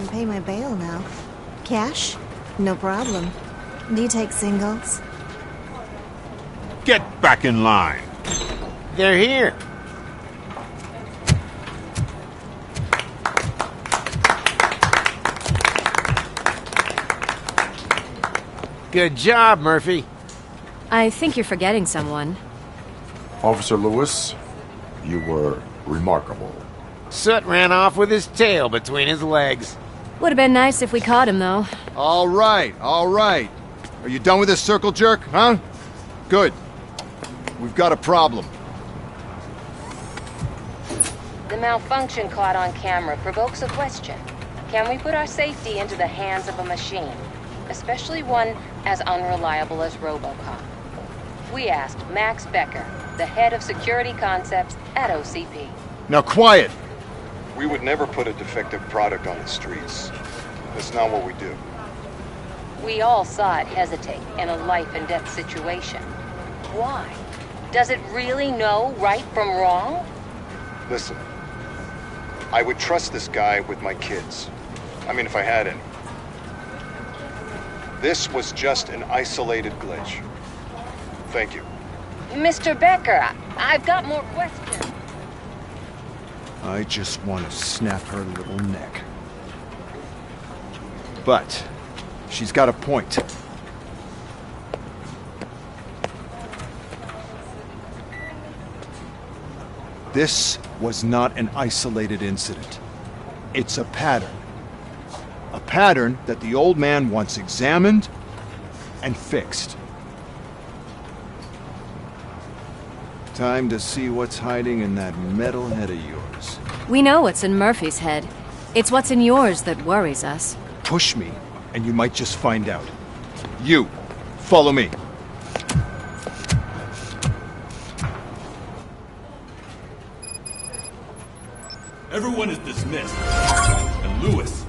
can pay my bail now. Cash? No problem. Do you take singles? Get back in line. They're here. Good job, Murphy. I think you're forgetting someone. Officer Lewis, you were remarkable. Soot ran off with his tail between his legs. Would have been nice if we caught him, though. All right, all right. Are you done with this circle jerk, huh? Good. We've got a problem. The malfunction caught on camera provokes a question. Can we put our safety into the hands of a machine? Especially one as unreliable as Robocop. We asked Max Becker, the head of security concepts at OCP. Now quiet! We would never put a defective product on the streets. That's not what we do. We all saw it hesitate in a life-and-death situation. Why? Does it really know right from wrong? Listen, I would trust this guy with my kids. I mean, if I had any. This was just an isolated glitch. Thank you. Mr. Becker, I've got more questions. I just want to snap her little neck. But she's got a point. This was not an isolated incident. It's a pattern. A pattern that the old man wants examined and fixed. Time to see what's hiding in that metal head of yours. We know what's in Murphy's head. It's what's in yours that worries us. Push me, and you might just find out. You, follow me. Everyone is dismissed. And Lewis,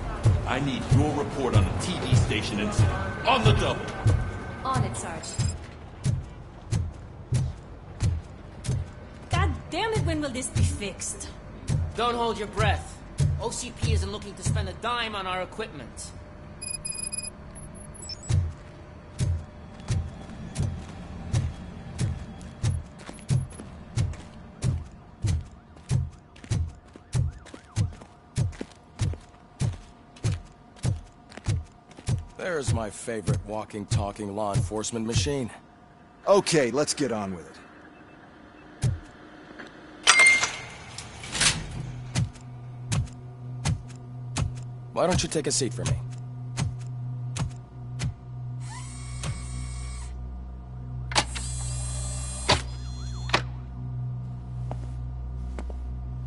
I need your report on the TV station incident. On the double. On it, Sarge. God damn it, when will this be fixed? Don't hold your breath. OCP isn't looking to spend a dime on our equipment. There's my favorite walking, talking law enforcement machine. Okay, let's get on with it. Why don't you take a seat for me?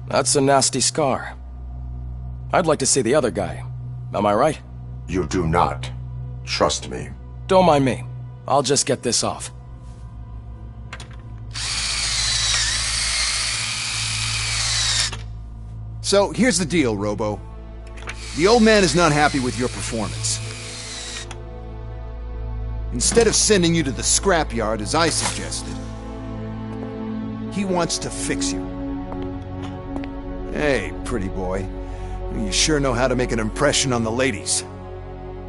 That's a nasty scar. I'd like to see the other guy. Am I right? You do not. Trust me. Don't mind me. I'll just get this off. So, here's the deal, Robo. The old man is not happy with your performance. Instead of sending you to the scrapyard as I suggested, he wants to fix you. Hey, pretty boy. You sure know how to make an impression on the ladies.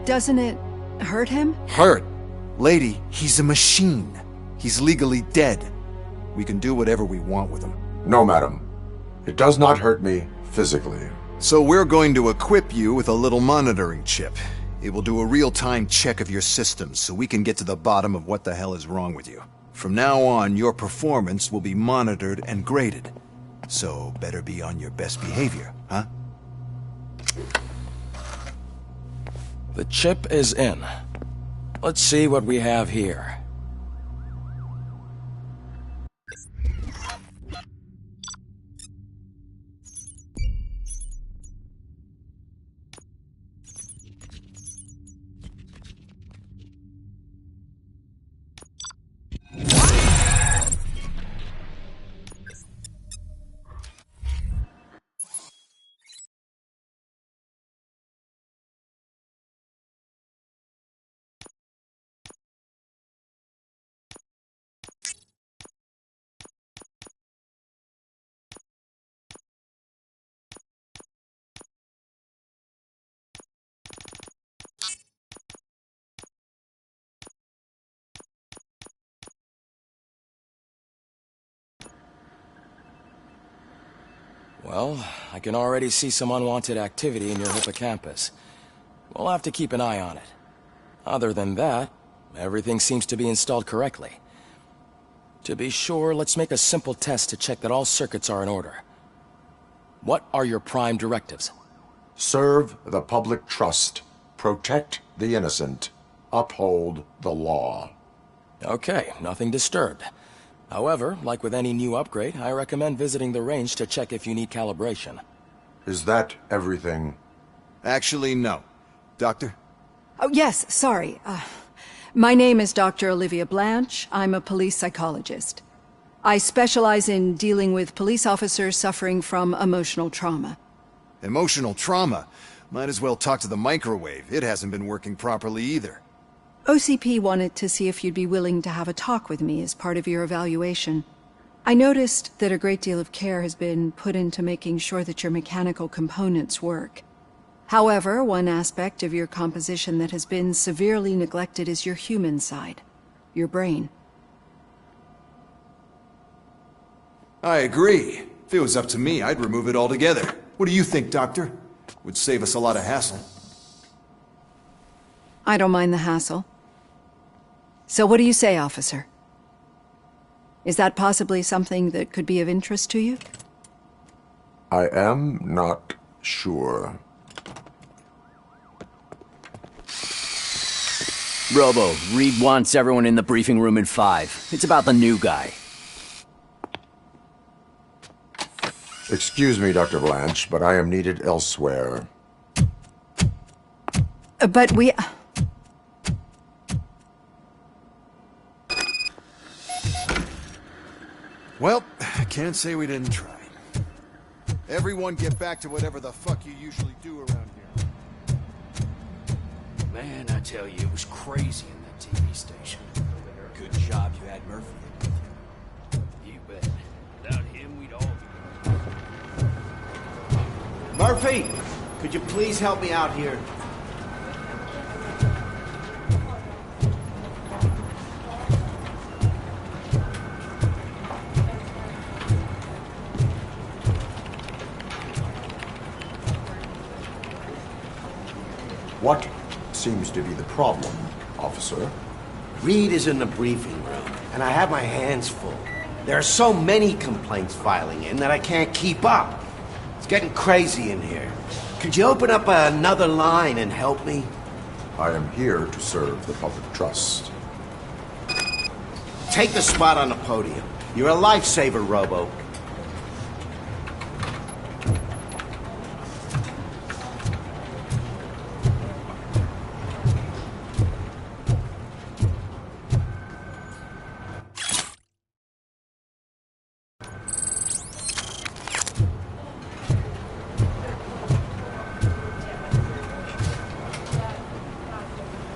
Doesn't it hurt him? Hurt? Lady, he's a machine. He's legally dead. We can do whatever we want with him. No, madam. It does not hurt me physically. So we're going to equip you with a little monitoring chip. It will do a real-time check of your systems so we can get to the bottom of what the hell is wrong with you. From now on, your performance will be monitored and graded. So better be on your best behavior, huh? The chip is in. Let's see what we have here. Well, I can already see some unwanted activity in your hippocampus. We'll have to keep an eye on it. Other than that, everything seems to be installed correctly. To be sure, let's make a simple test to check that all circuits are in order. What are your prime directives? Serve the public trust. Protect the innocent. Uphold the law. Okay, nothing disturbed. However, like with any new upgrade, I recommend visiting the range to check if you need calibration. Is that everything? Actually, no. Doctor? Oh, yes, sorry. My name is Dr. Olivia Blanche. I'm a police psychologist. I specialize in dealing with police officers suffering from emotional trauma. Emotional trauma? Might as well talk to the microwave. It hasn't been working properly either. OCP wanted to see if you'd be willing to have a talk with me as part of your evaluation. I noticed that a great deal of care has been put into making sure that your mechanical components work. However, one aspect of your composition that has been severely neglected is your human side, your brain. I agree. If it was up to me, I'd remove it altogether. What do you think, Doctor? Would save us a lot of hassle. I don't mind the hassle. So what do you say, officer? Is that possibly something that could be of interest to you? I am not sure. Robo, Reed wants everyone in the briefing room in 5. It's about the new guy. Excuse me, Dr. Blanche, but I am needed elsewhere. But we... Well, I can't say we didn't try. Everyone get back to whatever the fuck you usually do around here. Man, I tell you, it was crazy in that TV station. Good job you had Murphy in with you. You bet. Without him, we'd all be... Murphy! Could you please help me out here? What seems to be the problem, officer? Reed is in the briefing room, and I have my hands full. There are so many complaints filing in that I can't keep up. It's getting crazy in here. Could you open up another line and help me? I am here to serve the public trust. Take the spot on the podium. You're a lifesaver, Robo.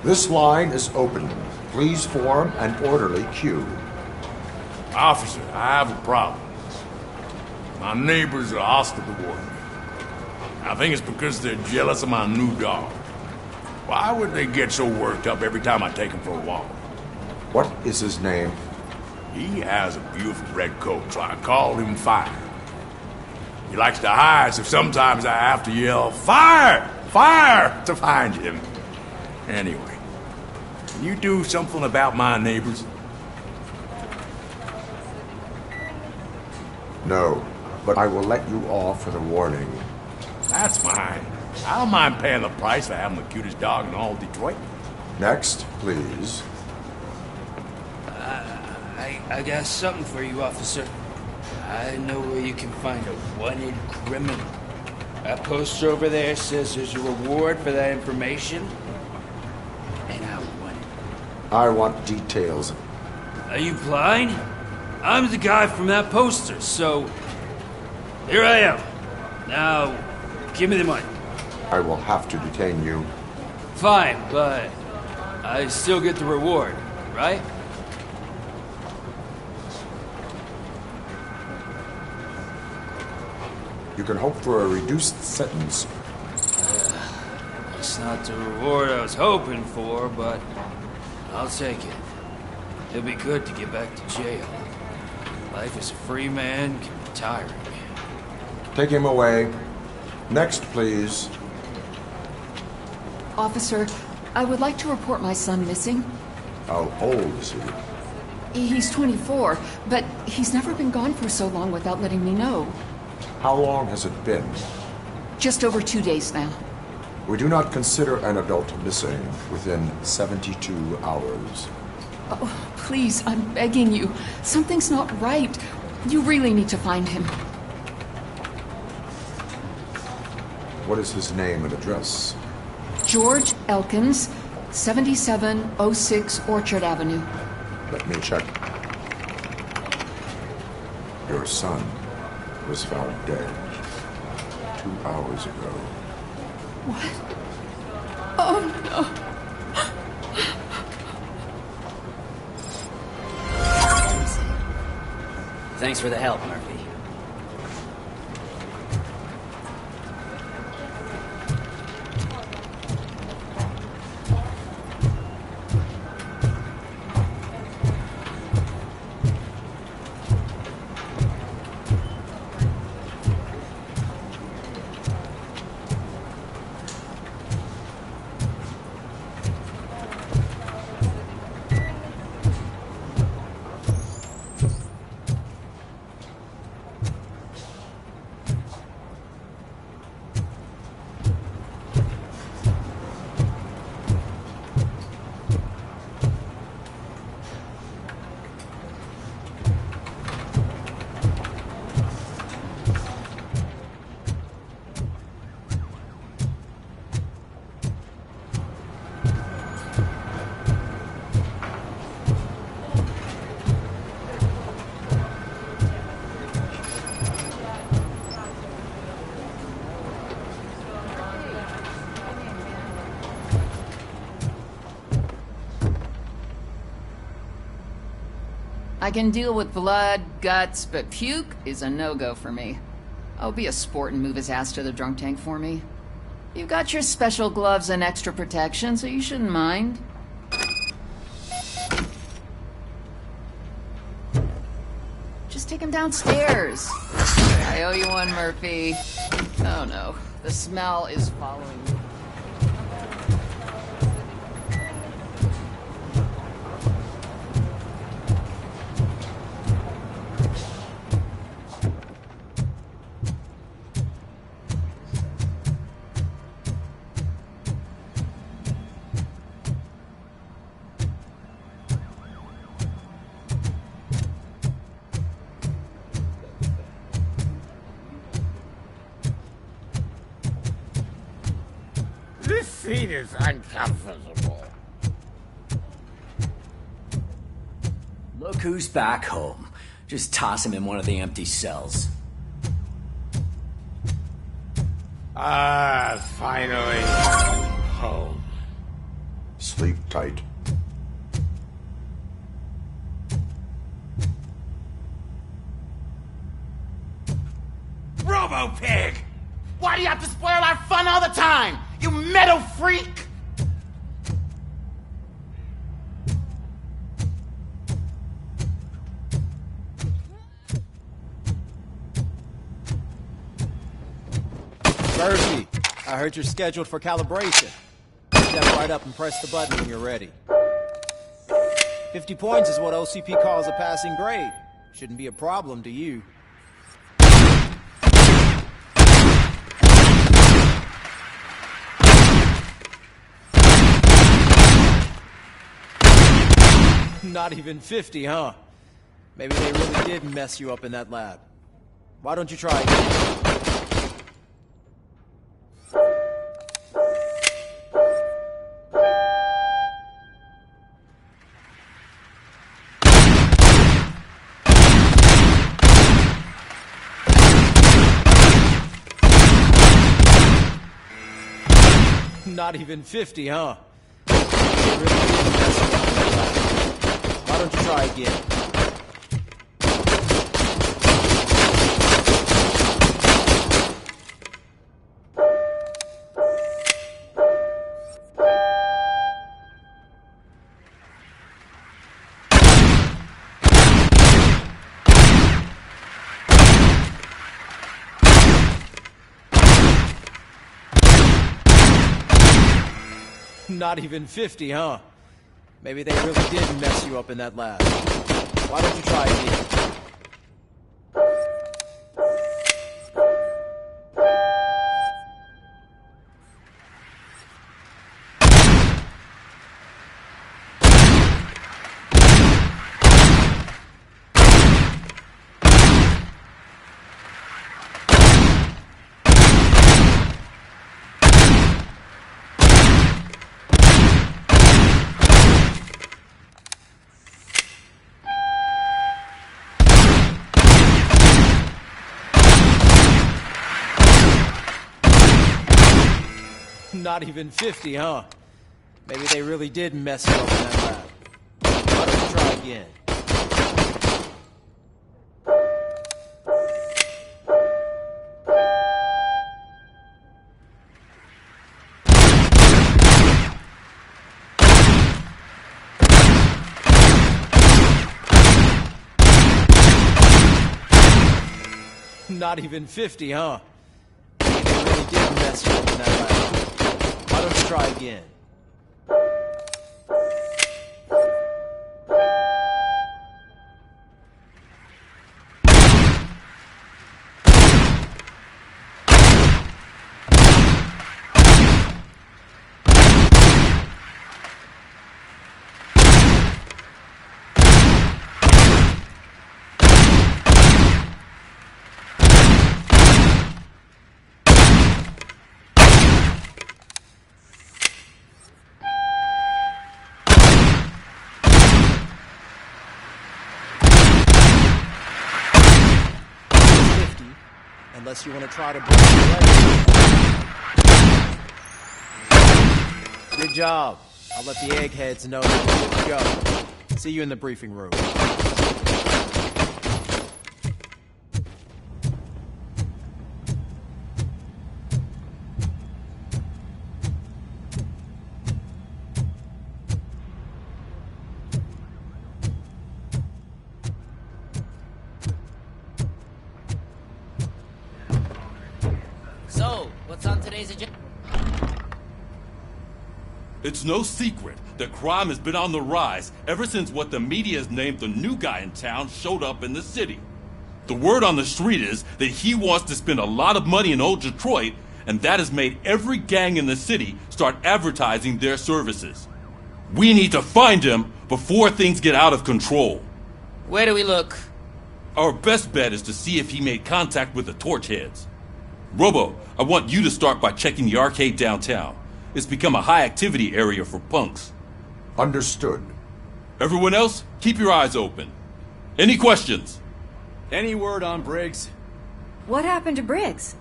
This line is open. Please form an orderly queue. Officer, I have a problem. My neighbors are hostile toward me. I think it's because they're jealous of my new dog. Why would they get so worked up every time I take him for a walk? What is his name? He has a beautiful red coat, so I called him Fire. He likes to hide, so sometimes I have to yell, "Fire! Fire!" to find him. Anyway, can you do something about my neighbors? No, but I will let you off with a warning. That's mine. I don't mind paying the price for having the cutest dog in all Detroit. Next, please. I got something for you, officer. I know where you can find a wanted criminal. That poster over there says there's a reward for that information. And I want it. I want details. Are you blind? I'm the guy from that poster, so... Here I am. Now, give me the money. I will have to detain you. Fine, but I still get the reward, right? You can hope for a reduced sentence. It's not the reward I was hoping for, but I'll take it. It'll be good to get back to jail. Life as a free man can be tiring. Take him away. Next, please. Officer, I would like to report my son missing. How old is he? He's 24, but he's never been gone for so long without letting me know. How long has it been? Just over 2 days now. We do not consider an adult missing within 72 hours. Oh, please, I'm begging you. Something's not right. You really need to find him. What is his name and address? George Elkins, 7706 Orchard Avenue. Let me check. Your son was found dead 2 hours ago. What? Oh, no. Thanks for the help, Murphy. I can deal with blood, guts, but puke is a no-go for me. I'll be a sport and move his ass to the drunk tank for me. You've got your special gloves and extra protection, so you shouldn't mind. Just take him downstairs. I owe you one, Murphy. Oh no, the smell is following me. This seat is uncomfortable. Look who's back home. Just toss him in one of the empty cells. Finally. Home. Sleep tight. Robo-Pig! Why do you have to spoil our fun all the time? You metal freak! Murphy, I heard you're scheduled for calibration. Step right up and press the button when you're ready. 50 points is what OCP calls a passing grade. Shouldn't be a problem to you. Not even 50, huh? Maybe they really did mess you up in that lab. Why don't you try again? Not even 50, huh? They really did mess you up in that lab. Why don't you try again? Not even 50, huh? Maybe they really did mess you up in that lab. Why don't you try again? Not even 50, huh? Maybe they really did mess you up in that lab. Why don't you try again? Not even 50, huh? Maybe they really did mess you up in that lab. Why don't you try again? Unless you want to try to break your leg. Good job. I'll let the eggheads know that you're good to go. See you in the briefing room. What's on today's agenda? It's no secret that crime has been on the rise ever since what the media has named the new guy in town showed up in the city. The word on the street is that he wants to spend a lot of money in old Detroit, and that has made every gang in the city start advertising their services. We need to find him before things get out of control. Where do we look? Our best bet is to see if he made contact with the Torchheads. Robo, I want you to start by checking the arcade downtown. It's become a high-activity area for punks. Understood. Everyone else, keep your eyes open. Any questions? Any word on Briggs? What happened to Briggs?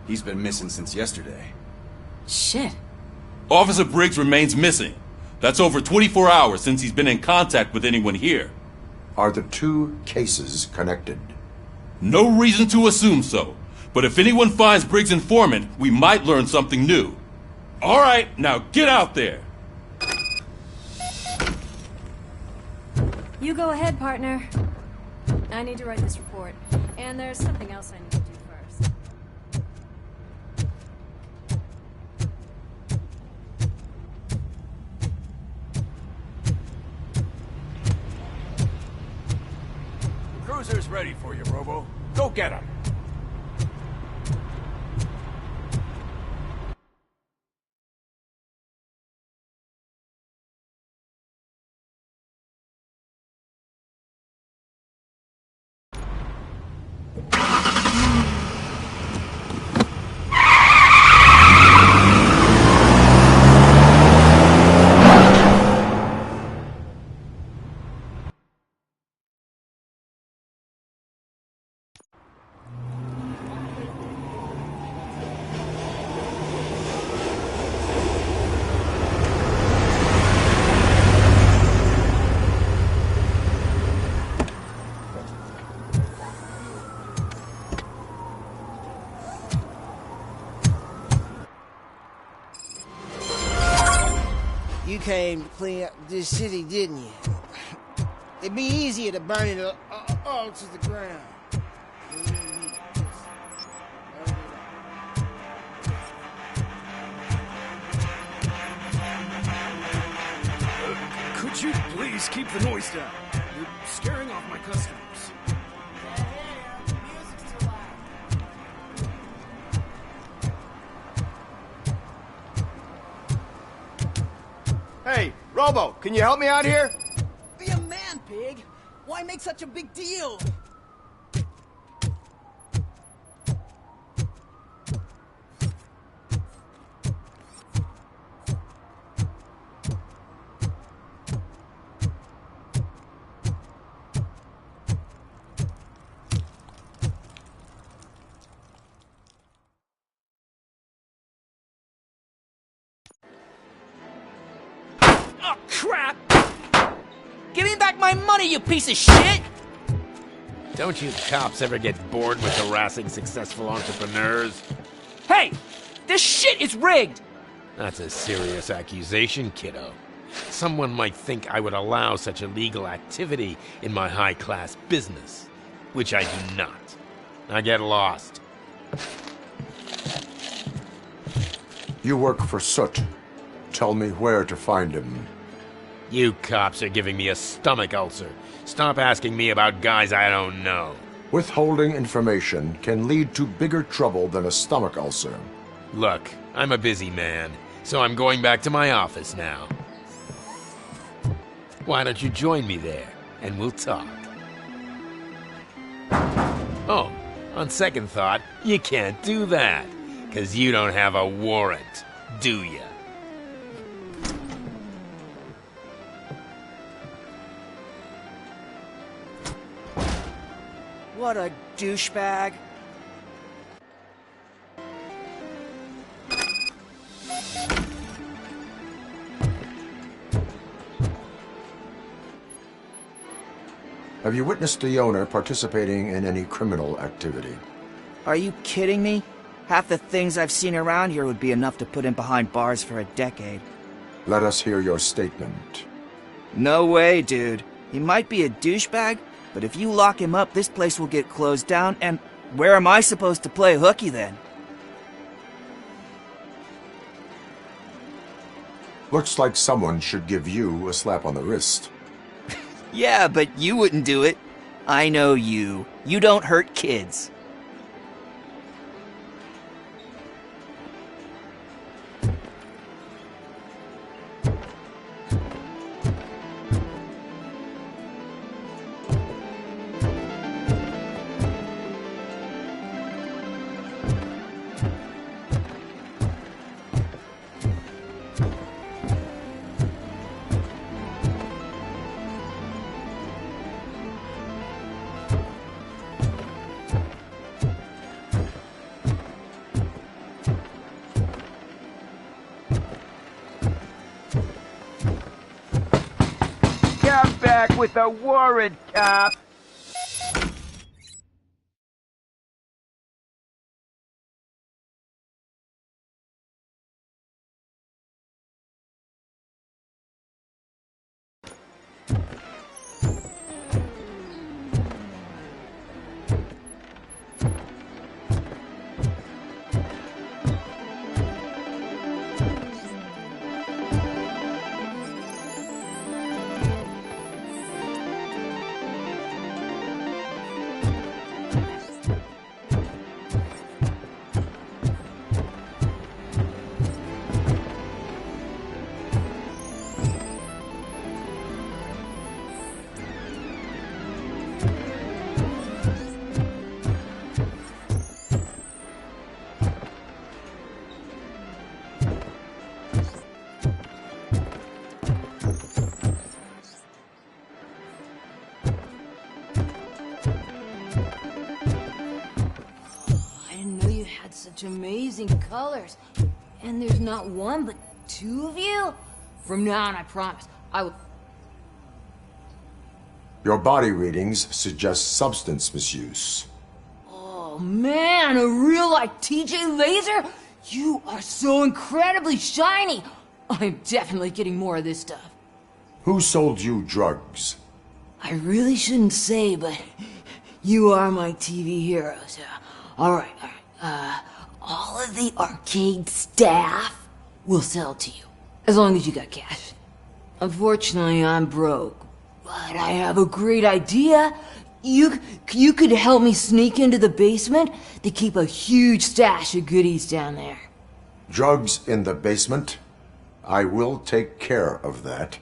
He's been missing since yesterday. Shit. Officer Briggs remains missing. That's over 24 hours since he's been in contact with anyone here. Are the two cases connected? No reason to assume so. But if anyone finds Briggs' informant, we might learn something new. All right, now get out there. You go ahead, partner. I need to write this report. And there's something else I need to do first. The cruiser's ready for you, Robo. Go get him. You came to clean up this city, didn't you? It'd be easier to burn it all to the ground. Would you please keep the noise down? You're scaring off my customers. Hey, Robo, can you help me out here? Be a man, pig! Why make such a big deal? Oh, crap! Give me back my money, you piece of shit! Don't you cops ever get bored with harassing successful entrepreneurs? Hey! This shit is rigged! That's a serious accusation, kiddo. Someone might think I would allow such illegal activity in my high-class business, which I do not. Now get lost. You work for Soot. Tell me where to find him. You cops are giving me a stomach ulcer. Stop asking me about guys I don't know. Withholding information can lead to bigger trouble than a stomach ulcer. Look, I'm a busy man, so I'm going back to my office now. Why don't you join me there, and we'll talk. Oh, on second thought, you can't do that, 'cause you don't have a warrant, do ya? What a douchebag. Have you witnessed the owner participating in any criminal activity? Are you kidding me? Half the things I've seen around here would be enough to put him behind bars for a decade. Let us hear your statement. No way, dude. He might be a douchebag, but if you lock him up, this place will get closed down, and where am I supposed to play hooky then? Looks like someone should give you a slap on the wrist. Yeah, but you wouldn't do it. I know you. You don't hurt kids. Come back with a warrant, cop! Such amazing colors. And there's not one, but two of you? From now on, I promise, I will... Your body readings suggest substance misuse. Oh man, a real like TJ Laser? You are so incredibly shiny. I'm definitely getting more of this stuff. Who sold you drugs? I really shouldn't say, but you are my TV heroes. Alright. All of the arcade staff will sell to you, as long as you got cash. Unfortunately, I'm broke. But I have a great idea. You could help me sneak into the basement? They keep a huge stash of goodies down there. Drugs in the basement? I will take care of that.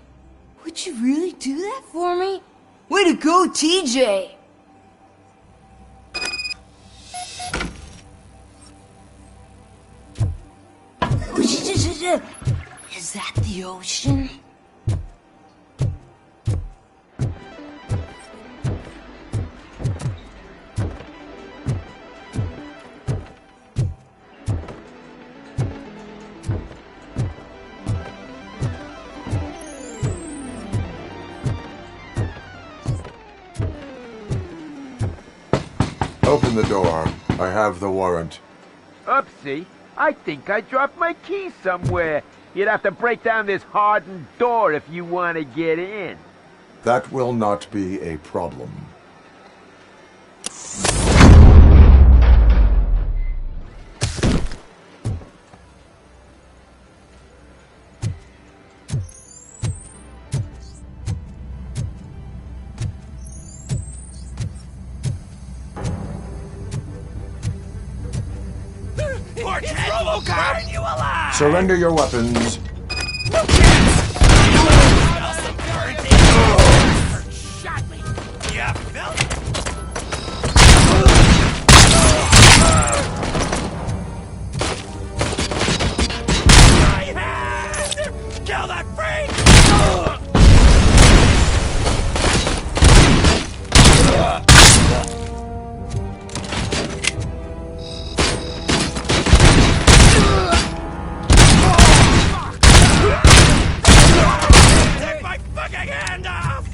Would you really do that for me? Way to go, TJ! Is that the ocean? Open the door. I have the warrant. Oopsie. I think I dropped my key somewhere. You'd have to break down this hardened door if you want to get in. That will not be a problem. Robocop! You alive! Surrender your weapons. Shot me! Yeah, felt it! My hand! Kill that freak! Take my fucking hand off!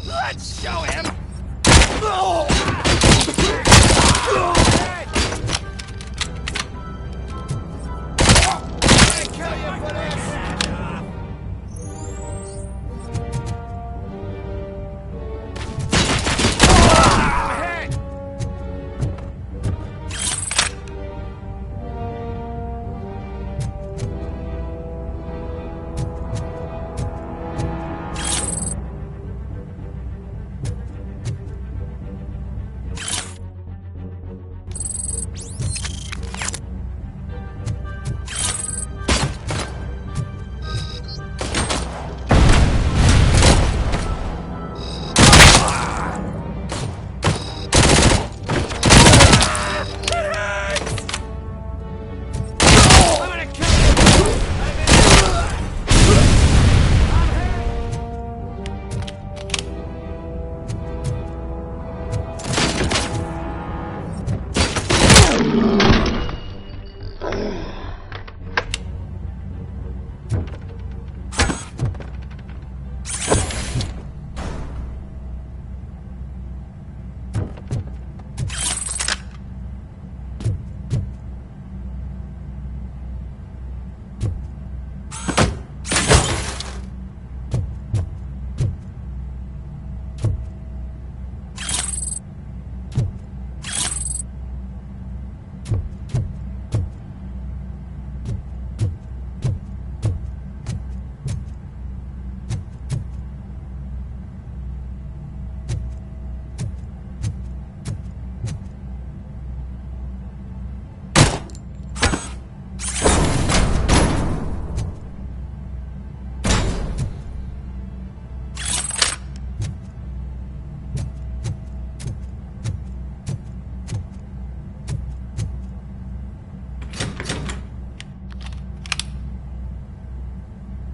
Let's show him!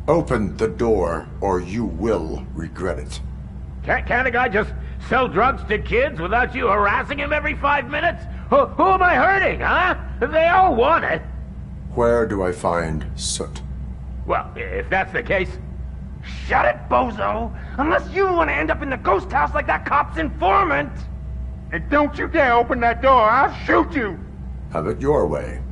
Open the door, or you will regret it. Can't a guy just sell drugs to kids without you harassing him every 5 minutes? Who am I hurting, huh? They all want it. Where do I find Soot? Well, if that's the case... Shut it, bozo! Unless you want to end up in the ghost house like that cop's informant! And don't you dare open that door, I'll shoot you! Have it your way.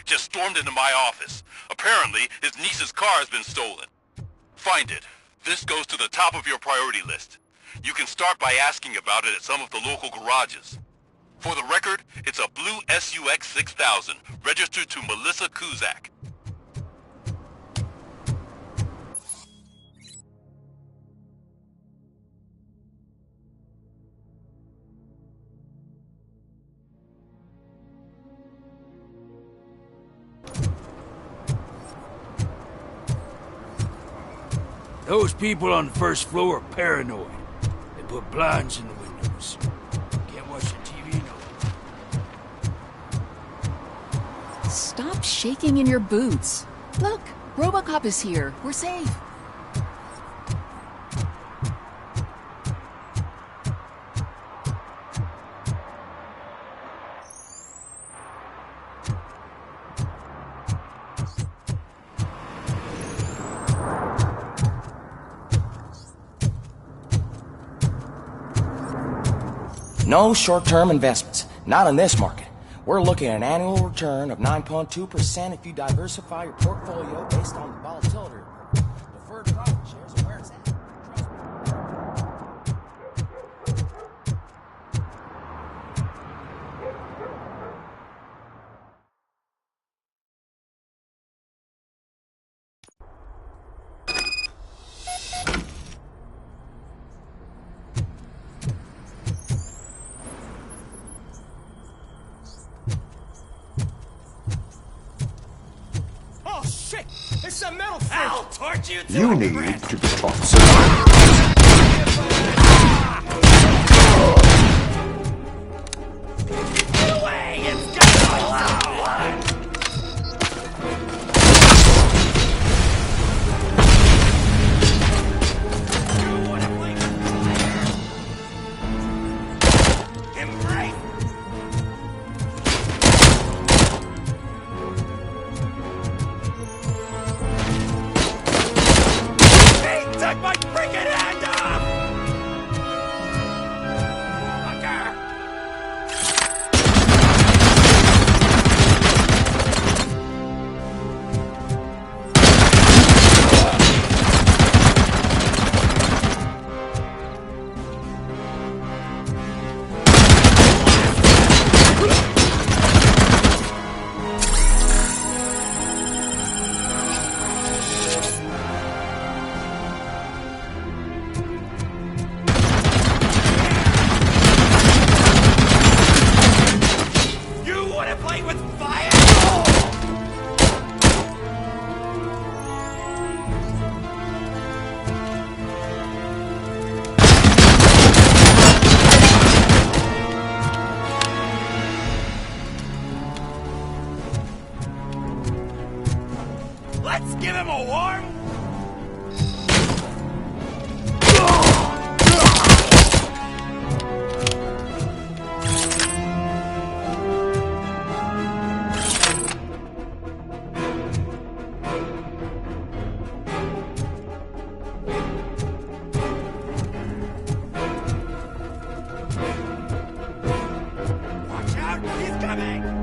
just stormed into my office. Apparently, his niece's car has been stolen. Find it. This goes to the top of your priority list. You can start by asking about it at some of the local garages. For the record, it's a blue SUX 6000, registered to Melissa Kuzak. Those people on the first floor are paranoid. They put blinds in the windows. Can't watch the TV no. Stop shaking in your boots. Look, Robocop is here. We're safe. No short-term investments. Not in this market. We're looking at an annual return of 9.2% if you diversify your portfolio based on the volatility. Deferred profit shares are where it's at. It's a metal thing. I'll torture you You need to be taught survival. Get away! It's got to Take my freaking hand off! Let's give him a warm... Watch out! He's coming!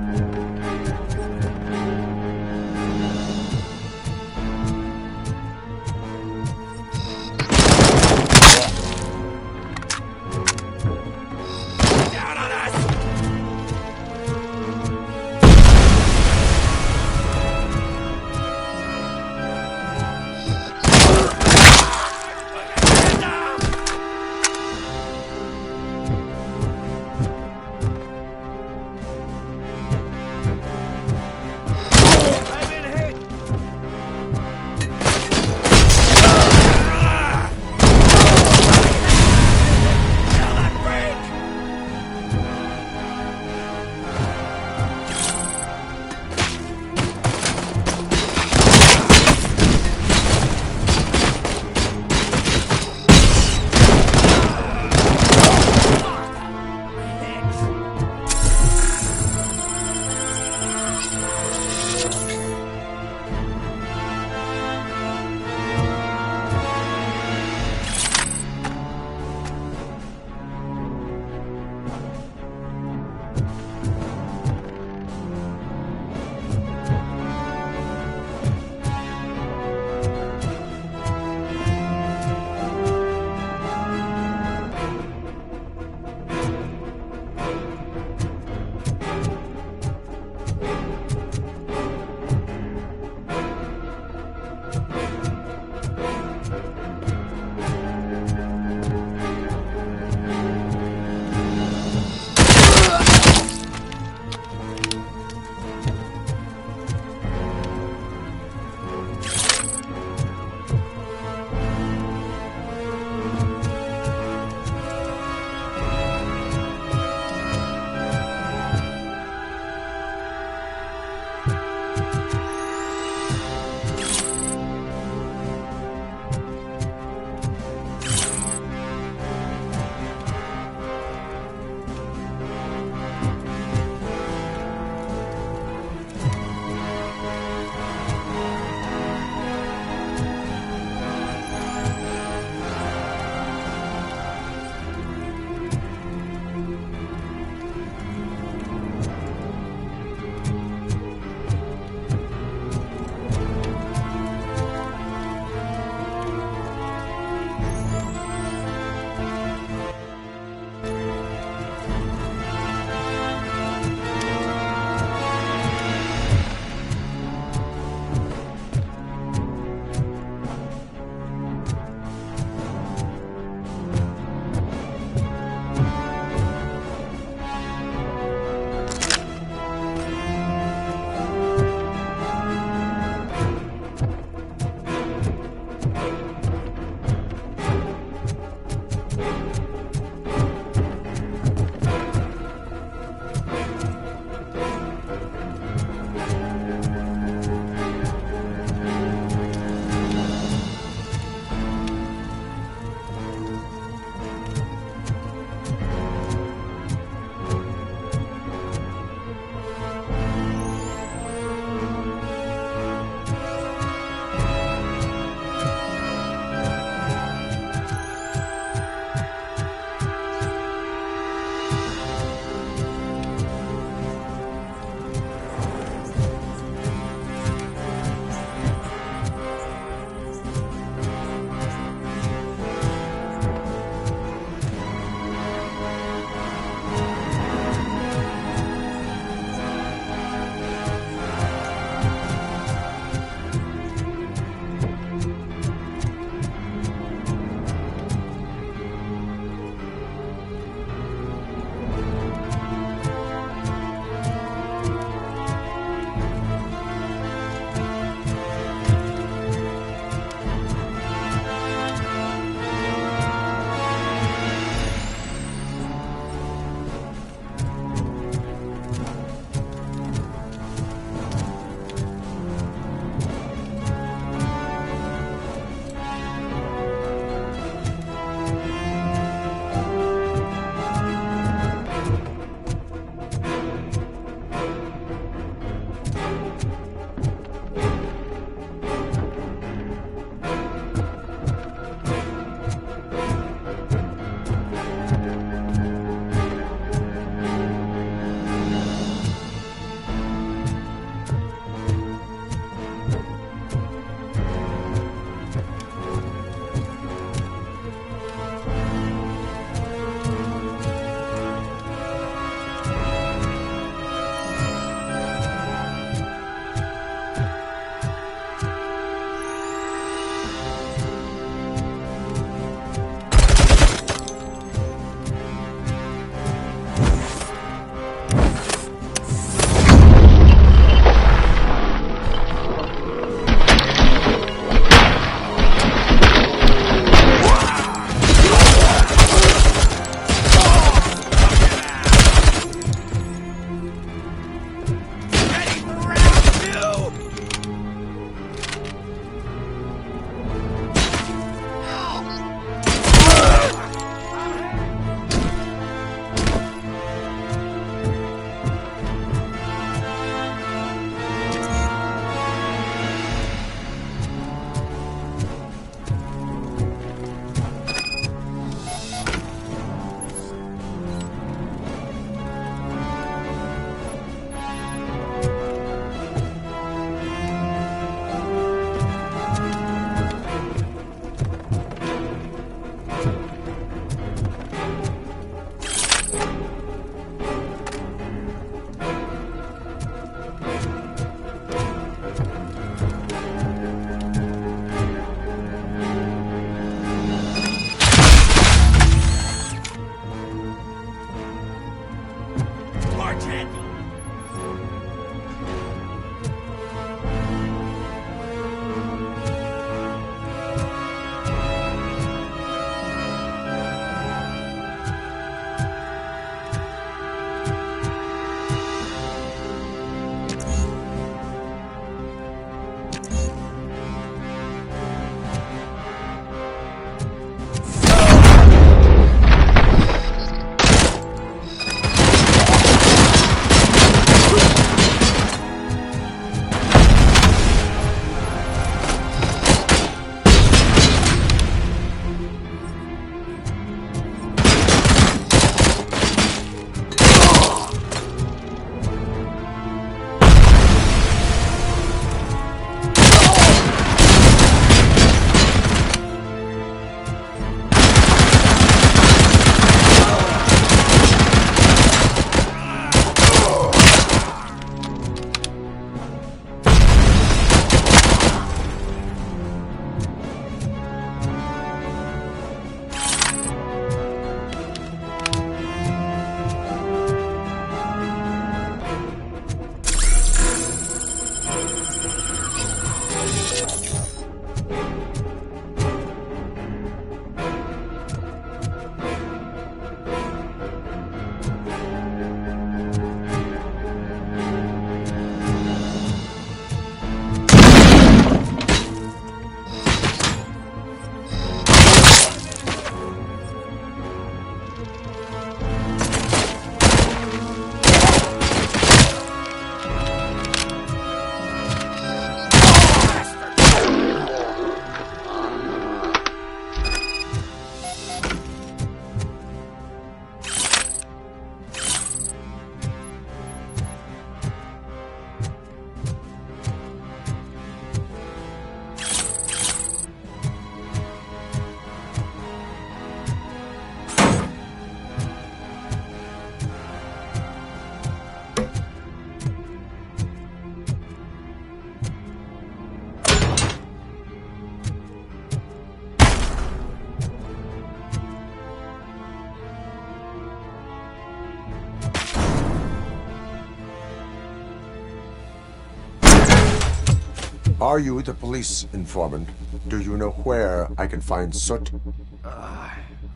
Are you the police informant? Do you know where I can find Soot?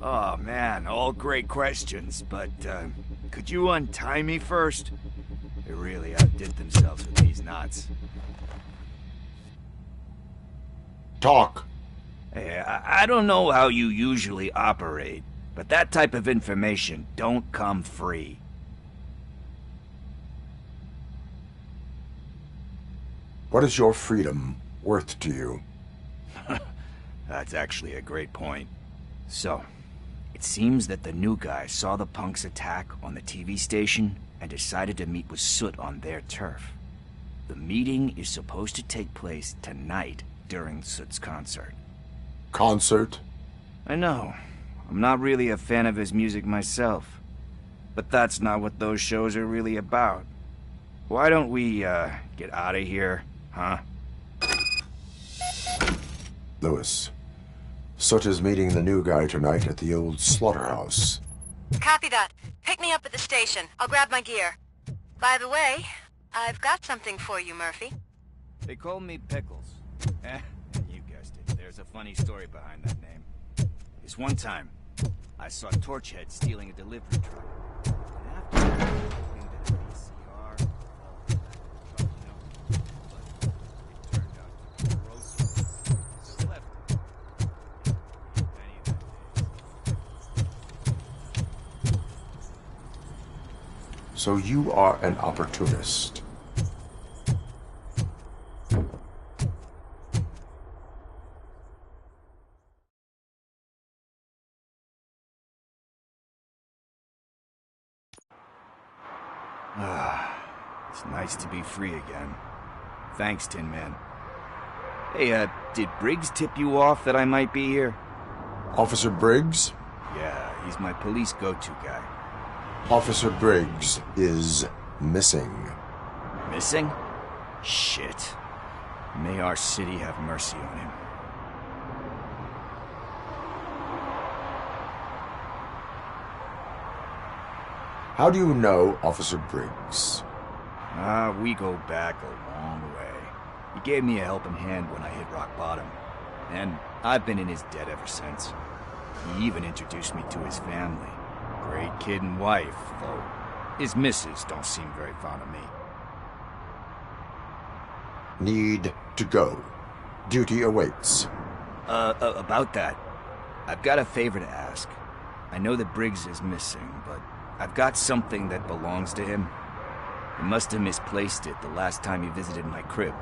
Oh man, all great questions, but could you untie me first? They really outdid themselves with these knots. Talk. Hey, I don't know how you usually operate, but that type of information don't come free. What is your freedom worth to you? That's actually a great point. So, it seems that the new guy saw the punks attack on the TV station and decided to meet with Soot on their turf. The meeting is supposed to take place tonight during Soot's concert. Concert? I know. I'm not really a fan of his music myself. But that's not what those shows are really about. Why don't we, get out of here, huh? Lewis, Soot is meeting the new guy tonight at the old slaughterhouse. Copy that. Pick me up at the station. I'll grab my gear. By the way, I've got something for you, Murphy. They call me Pickles. You guessed it. There's a funny story behind that name. This one time, I saw Torchhead stealing a delivery truck. And after that, I cleaned it at VCR, all of that truck, but it turned out to be a grocery. So I left it. Penny that day. So you are an opportunist. It's nice to be free again. Thanks, Tin Man. Hey, did Briggs tip you off that I might be here? Officer Briggs? Yeah, he's my police go-to guy. Officer Briggs is missing. Missing? Shit. May our city have mercy on him. How do you know Officer Briggs? We go back a long way. He gave me a helping hand when I hit rock bottom. And I've been in his debt ever since. He even introduced me to his family. Great kid and wife, though his missus don't seem very fond of me. Need to go. Duty awaits. About that, I've got a favor to ask. I know that Briggs is missing, but I've got something that belongs to him. He must have misplaced it the last time he visited my crib,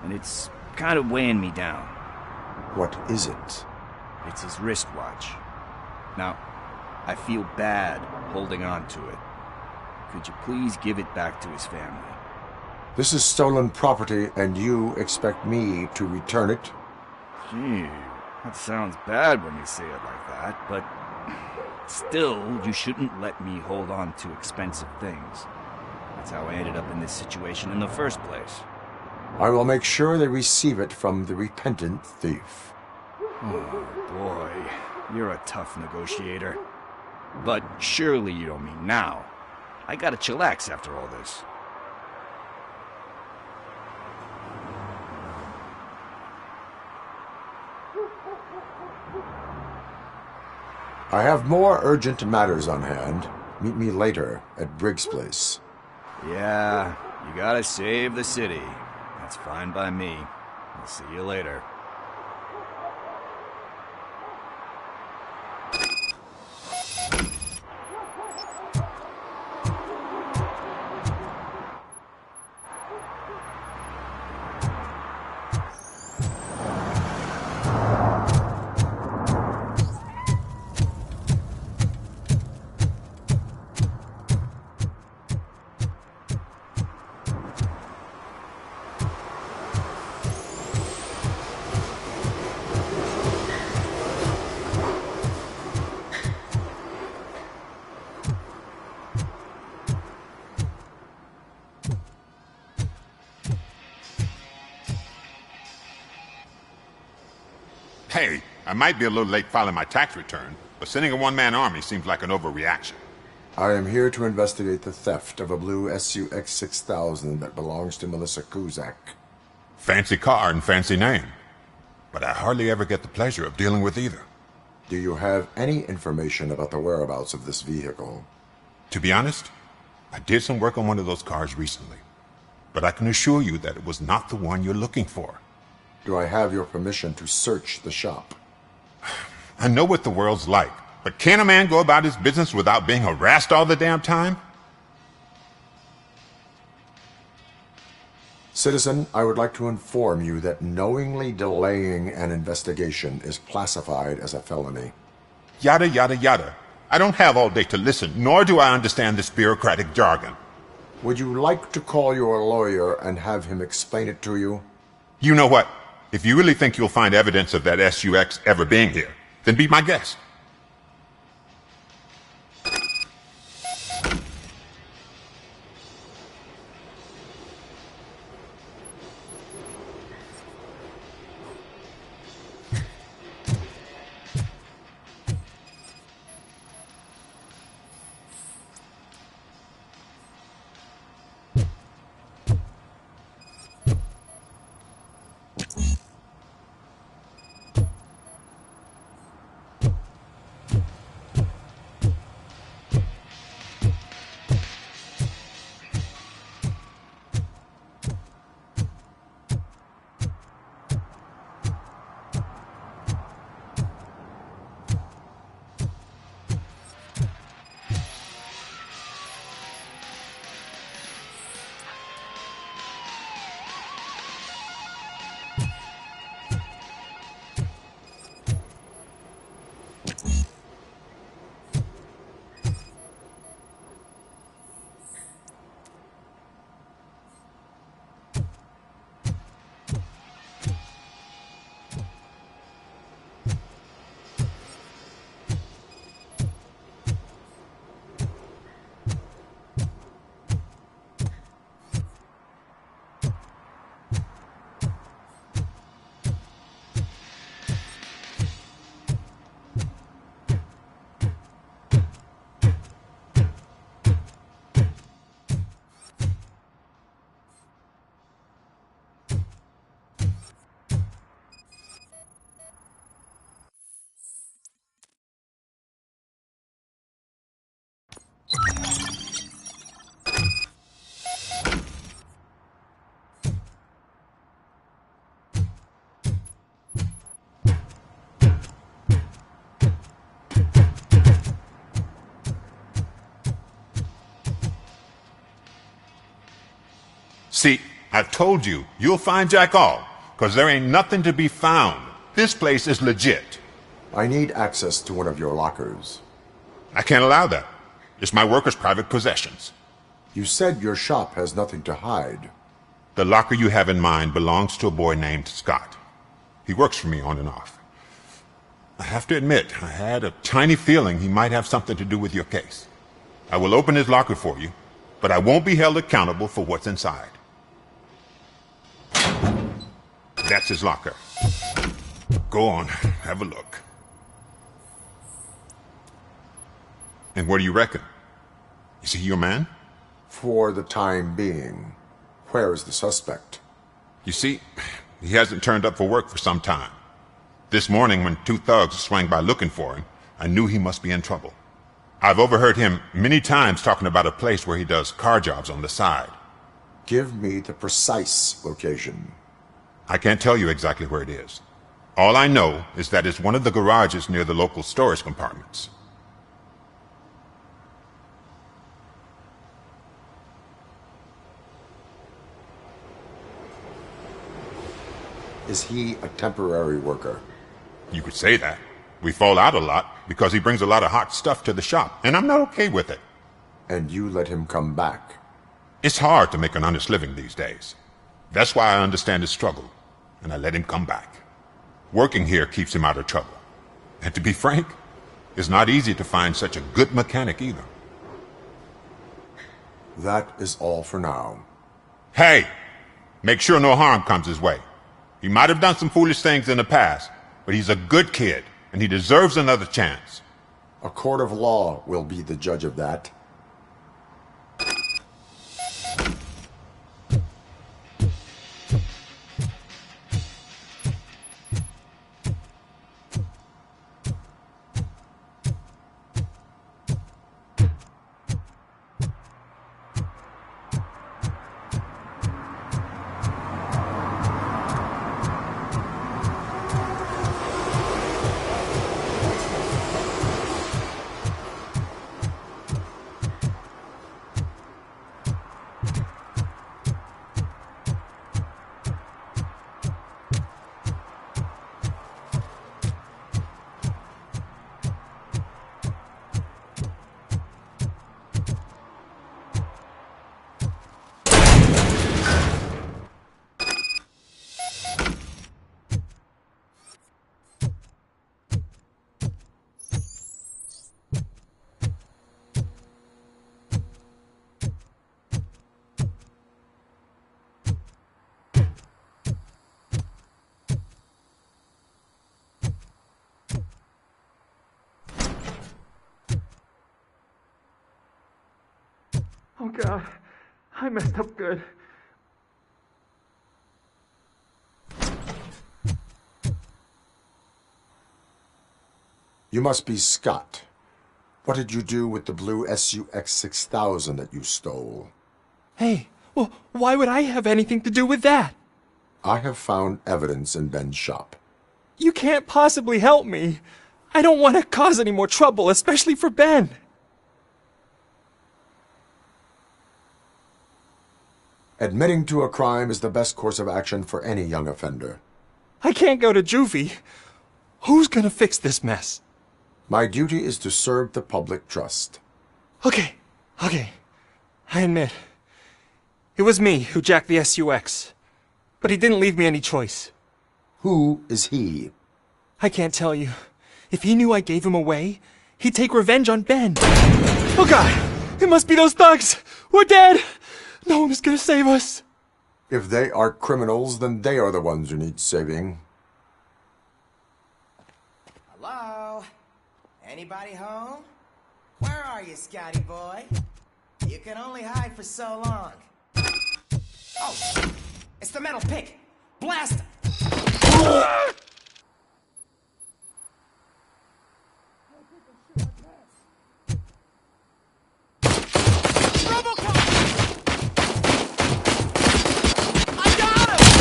and it's kind of weighing me down. What is it? It's his wristwatch. Now, I feel bad holding on to it. Could you please give it back to his family? This is stolen property, and you expect me to return it? Gee, that sounds bad when you say it like that, but still, you shouldn't let me hold on to expensive things. That's how I ended up in this situation in the first place. I will make sure they receive it from the repentant thief. Oh, boy. You're a tough negotiator. But surely you don't mean now. I gotta chillax after all this. I have more urgent matters on hand. Meet me later at Briggs' place. Yeah, you gotta save the city. That's fine by me. I'll see you later. Hey, I might be a little late filing my tax return, but sending a one-man army seems like an overreaction. I am here to investigate the theft of a blue SUX 6000 that belongs to Melissa Kuzak. Fancy car and fancy name. But I hardly ever get the pleasure of dealing with either. Do you have any information about the whereabouts of this vehicle? To be honest, I did some work on one of those cars recently. But I can assure you that it was not the one you're looking for. Do I have your permission to search the shop? I know what the world's like, but can a man go about his business without being harassed all the damn time? Citizen, I would like to inform you that knowingly delaying an investigation is classified as a felony. Yada, yada, yada. I don't have all day to listen, nor do I understand this bureaucratic jargon. Would you like to call your lawyer and have him explain it to you? You know what? If you really think you'll find evidence of that SUX ever being here, then be my guest. See, I told you, you'll find Jack all, because there ain't nothing to be found. This place is legit. I need access to one of your lockers. I can't allow that. It's my workers' private possessions. You said your shop has nothing to hide. The locker you have in mind belongs to a boy named Scott. He works for me on and off. I have to admit, I had a tiny feeling he might have something to do with your case. I will open his locker for you, but I won't be held accountable for what's inside. That's his locker. Go on, have a look. And what do you reckon? Is he your man? For the time being. Where is the suspect? You see, he hasn't turned up for work for some time. This morning, when two thugs swang by looking for him, I knew he must be in trouble. I've overheard him many times talking about a place where he does car jobs on the side. Give me the precise location. I can't tell you exactly where it is. All I know is that it's one of the garages near the local storage compartments. Is he a temporary worker? You could say that. We fall out a lot because he brings a lot of hot stuff to the shop, and I'm not okay with it. And you let him come back? It's hard to make an honest living these days. That's why I understand his struggle, and I let him come back. Working here keeps him out of trouble. And to be frank, it's not easy to find such a good mechanic either. That is all for now. Hey! Make sure no harm comes his way. He might have done some foolish things in the past, but he's a good kid, and he deserves another chance. A court of law will be the judge of that. Oh God, I messed up good. You must be Scott. What did you do with the blue SUX 6000 that you stole? Hey, well, why would I have anything to do with that? I have found evidence in Ben's shop. You can't possibly help me. I don't want to cause any more trouble, especially for Ben. Admitting to a crime is the best course of action for any young offender. I can't go to juvie. Who's gonna fix this mess? My duty is to serve the public trust. Okay. I admit. It was me who jacked the SUX. But he didn't leave me any choice. Who is he? I can't tell you. If he knew I gave him away, he'd take revenge on Ben. Oh God! It must be those thugs! We're dead! No one is gonna save us! If they are criminals, then they are the ones who need saving. Hello? Anybody home? Where are you, Scotty boy? You can only hide for so long. Oh, it's the metal pick. Blast him! Robocop! I got him!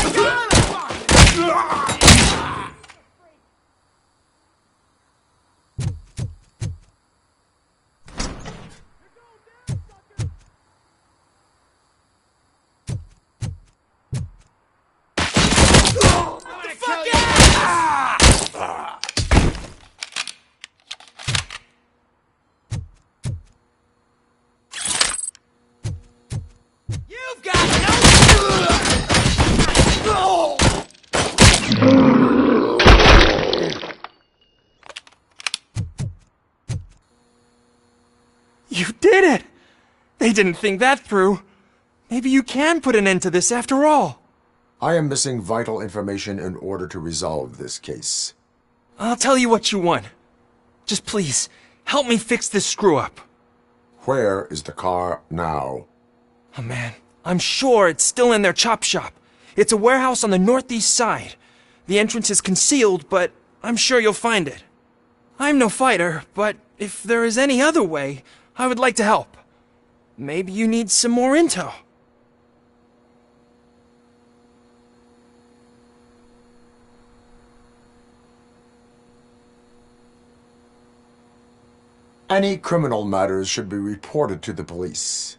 You've got no... You did it! They didn't think that through. Maybe you can put an end to this after all. I am missing vital information in order to resolve this case. I'll tell you what you want. Just please, help me fix this screw-up. Where is the car now? Oh man, I'm sure it's still in their chop shop. It's a warehouse on the northeast side. The entrance is concealed, but I'm sure you'll find it. I'm no fighter, but if there is any other way, I would like to help. Maybe you need some more intel. Any criminal matters should be reported to the police.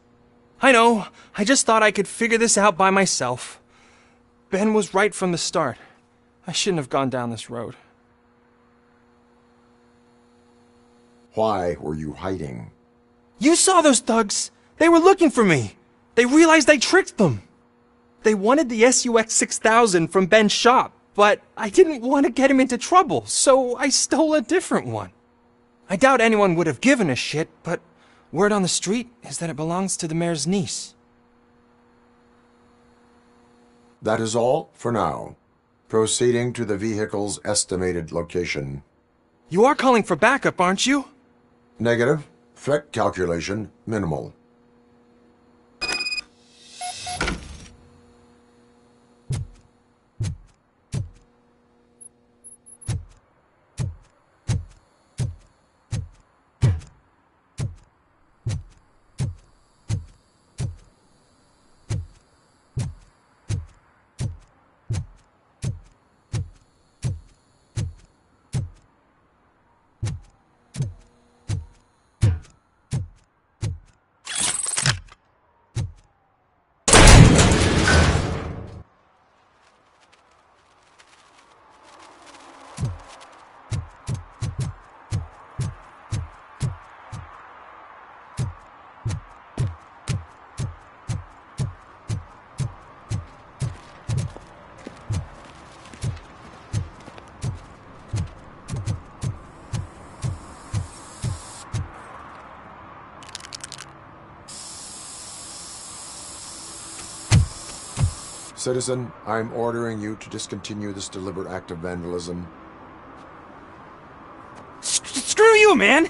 I know. I just thought I could figure this out by myself. Ben was right from the start. I shouldn't have gone down this road. Why were you hiding? You saw those thugs! They were looking for me! They realized I tricked them! They wanted the SUX 6000 from Ben's shop, but I didn't want to get him into trouble, so I stole a different one. I doubt anyone would have given a shit, but word on the street is that it belongs to the mayor's niece. That is all for now. Proceeding to the vehicle's estimated location. You are calling for backup, aren't you? Negative. Threat calculation minimal. Citizen, I'm ordering you to discontinue this deliberate act of vandalism. Screw you, man!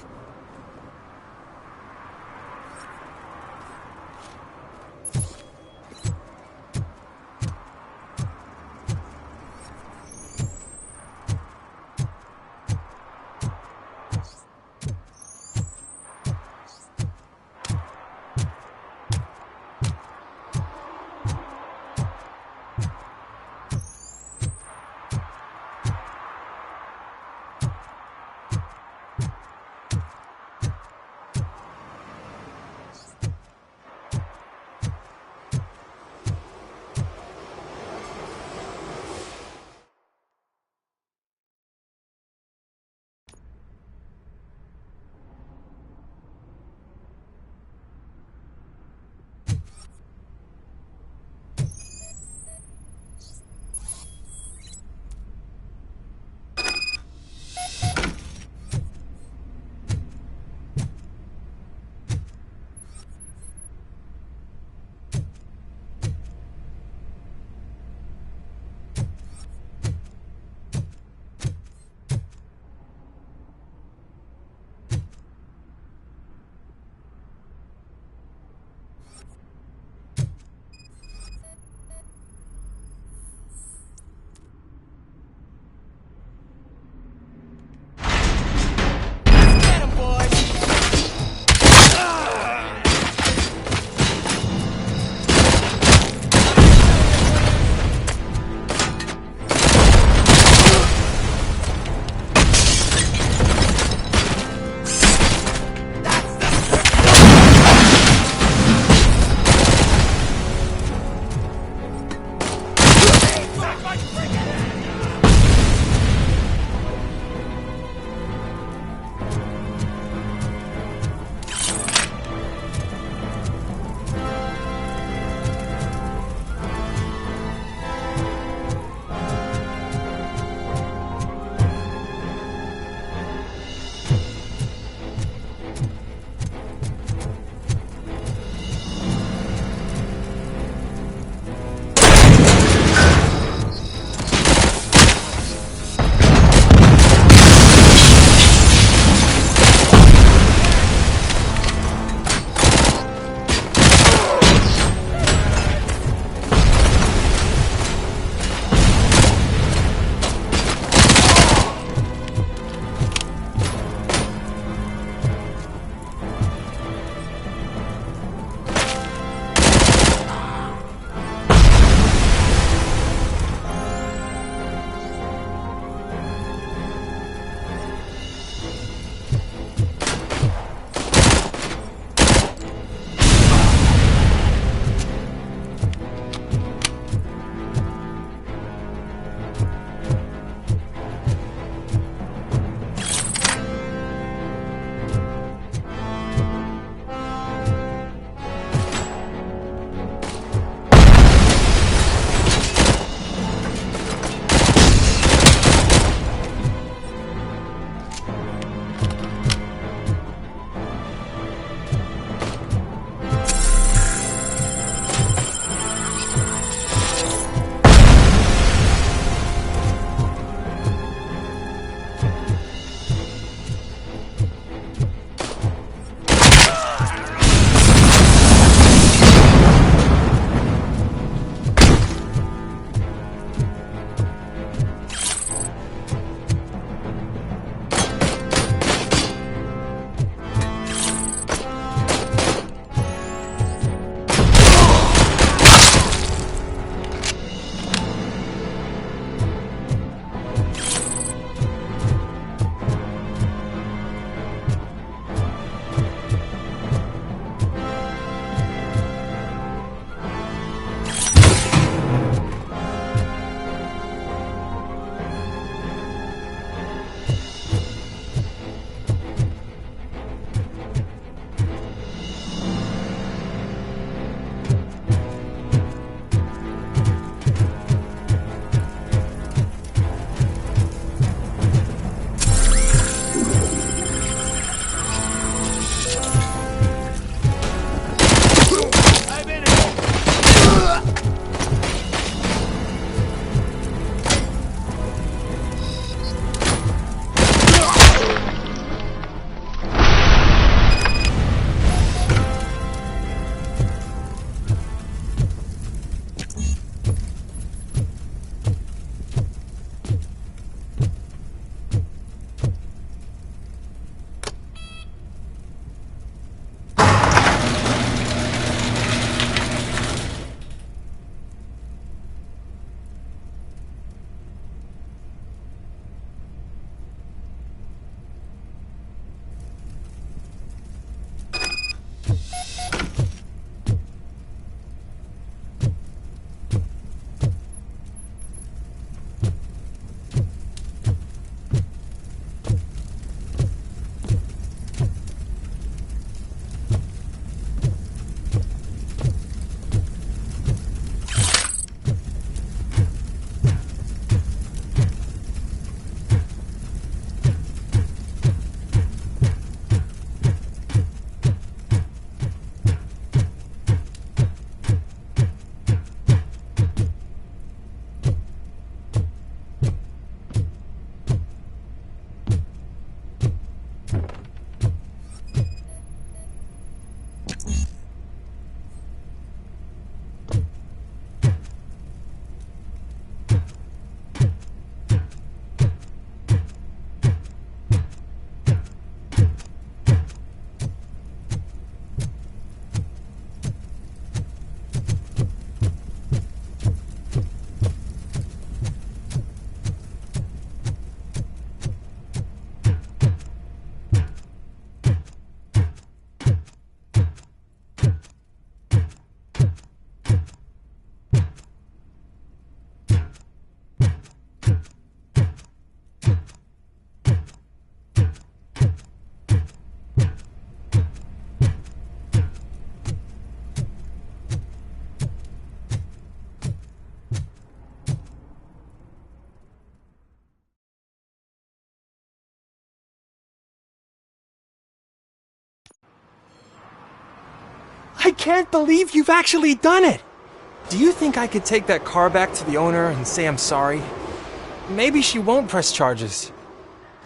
I can't believe you've actually done it! Do you think I could take that car back to the owner and say I'm sorry? Maybe she won't press charges.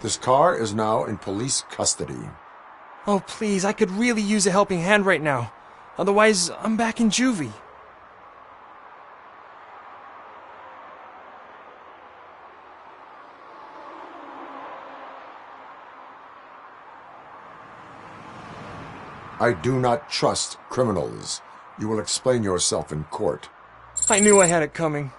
This car is now in police custody. Oh, please, I could really use a helping hand right now. Otherwise, I'm back in juvie. I do not trust criminals. You will explain yourself in court. I knew I had it coming.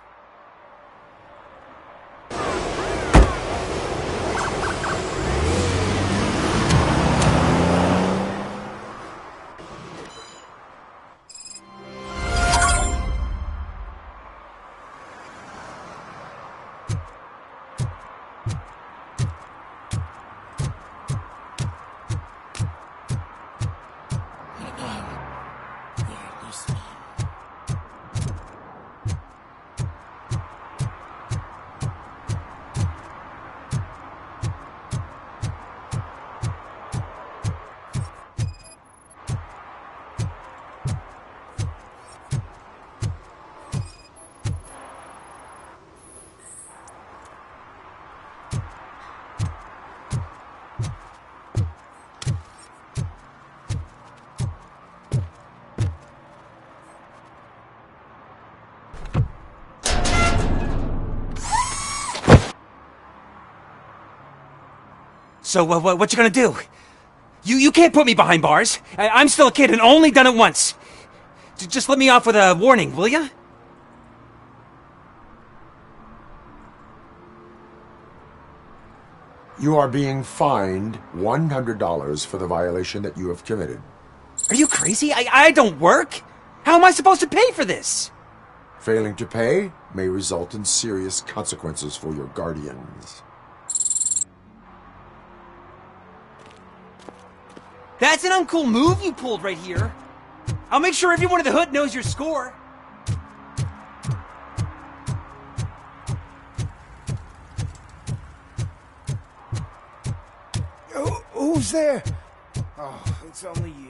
So, what you gonna do? You can't put me behind bars. I'm still a kid and only done it once. Just let me off with a warning, will ya? You are being fined $100 for the violation that you have committed. Are you crazy? I don't work. How am I supposed to pay for this? Failing to pay may result in serious consequences for your guardians. That's an uncool move you pulled right here. I'll make sure everyone in the hood knows your score. Who's there? Oh, it's only you.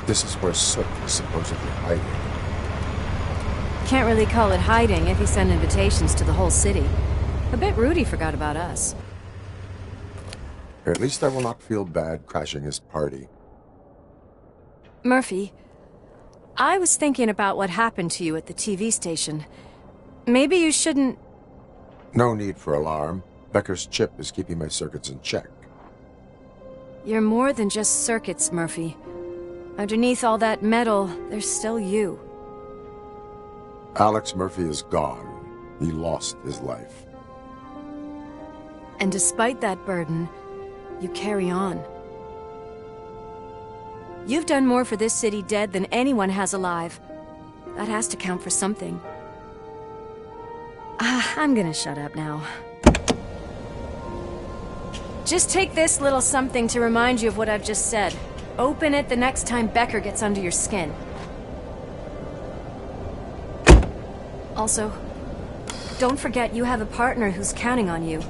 This is where Soot is supposedly hiding. Can't really call it hiding if you send invitations to the whole city. A bit rude he forgot about us. At least I will not feel bad crashing his party. Murphy, I was thinking about what happened to you at the TV station. Maybe you shouldn't... No need for alarm. Becker's chip is keeping my circuits in check. You're more than just circuits, Murphy. Underneath all that metal, there's still you. Alex Murphy is gone. He lost his life. And despite that burden, you carry on. You've done more for this city dead than anyone has alive. That has to count for something. I'm gonna shut up now. Just take this little something to remind you of what I've just said. Open it the next time Becker gets under your skin. Also, don't forget you have a partner who's counting on you.